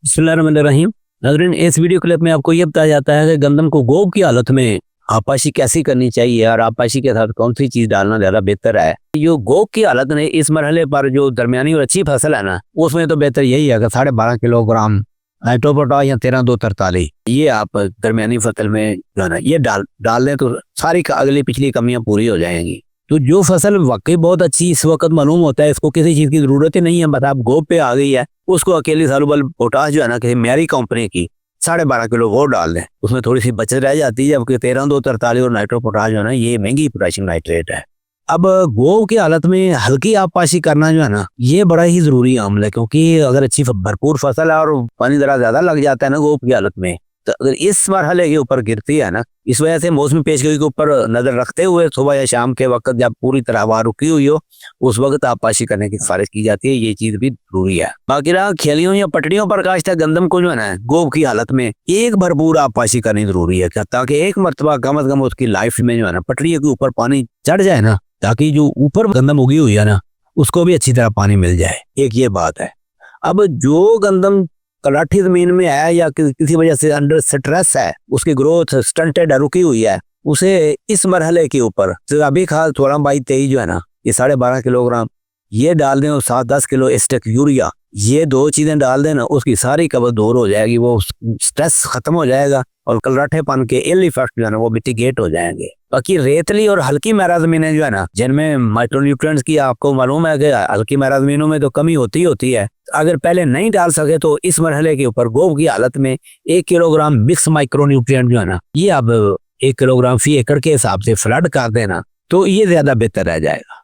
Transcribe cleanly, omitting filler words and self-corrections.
बिस्मिल्लाहिर्रहमानिर्रहीम। नाज़रीन, इस वीडियो क्लिप में आपको ये बताया जाता है कि गंदम को गोब की हालत में आपाशी कैसी करनी चाहिए और आपाशी के साथ कौन सी चीज़ डालना ज़्यादा बेहतर है। जो गोब की हालत में इस मरहले पर जो दरमियानी और अच्छी फसल है ना, उसमें तो बेहतर यही है कि 12.5 किलोग्राम नाइट्रोपोटाश या 13-2-43 ये आप दरमियानी फसल में जो है ना ये डाल दें तो सारी अगली पिछली कमियां पूरी हो जाएंगी। तो जो फसल वाकई बहुत अच्छी इस वक्त मालूम होता है, इसको किसी चीज़ की ज़रूरत ही नहीं है, बस आप गोब पे आ गई है, उसको अकेली सालुबल पोटाश जो है ना किसी मेरी कंपनी की 12.5 किलो वो डाल दें, उसमें थोड़ी सी बचत रह जाती है। जबकि 13-2-43 और नाइट्रो पोटाश जो है ना ये महंगी पोटेशियम नाइट्रेट है। अब गोब की हालत में हल्की आबपाशी करना जो है ना ये बड़ा ही जरूरी अमल है, क्योंकि अगर अच्छी भरपूर फसल है और पानी जरा ज्यादा लग जाता है ना गोब की हालत में, तो अगर इस मरहले के ऊपर गिरती है ना, इस वजह से मौसमी पेशगोई के ऊपर नजर रखते हुए सुबह या शाम के वक्त जब पूरी तरह हवा रुकी हुई हो उस वक्त आबपाशी करने की सिफारिश की जाती है। ये चीज भी जरूरी है। बाकी रहा खेलियों या पटड़ियों पर काश्त गंदम को जो है ना गोब की हालत में एक भरपूर आबपाशी करनी जरूरी है, ताकि एक मरतबा कम अज कम उसकी लाइफ में जो है ना पटड़ियों के ऊपर पानी चढ़ जाए ना, ताकि जो ऊपर गंदम उगी हुई है ना उसको भी अच्छी तरह पानी मिल जाए। एक ये बात है। अब जो गंदम कलाठी जमीन में है या किसी वजह से अंडर स्ट्रेस है, उसकी ग्रोथ स्टंटेड है, रुकी हुई है, उसे इस मरहले के ऊपर अभी खाल 16/22 जो है ना ये 12.5 किलोग्राम ये डाल दें और 7-10 किलो एस्टेक यूरिया, ये दो चीजें डाल देना, उसकी सारी कब्र दूर हो जाएगी, वो स्ट्रेस खत्म हो जाएगा और कलराठेपन के इल इफेक्ट जो है ना वो मिटिगेट हो जाएंगे। बाकी रेतली और हल्की मैरा जमीनें जो है ना जिनमें माइक्रोन्यूट्रिएंट्स की आपको मालूम है कि हल्की मैरा जमीनों में तो कमी होती है, अगर पहले नहीं डाल सके तो इस मरहले के ऊपर गोब की हालत में 1 किलोग्राम मिक्स माइक्रोन्यूट्रिएंट जो है ना ये अब 1 किलोग्राम फी एकड़ के हिसाब से फ्लड कर देना, तो ये ज्यादा बेहतर रह जाएगा।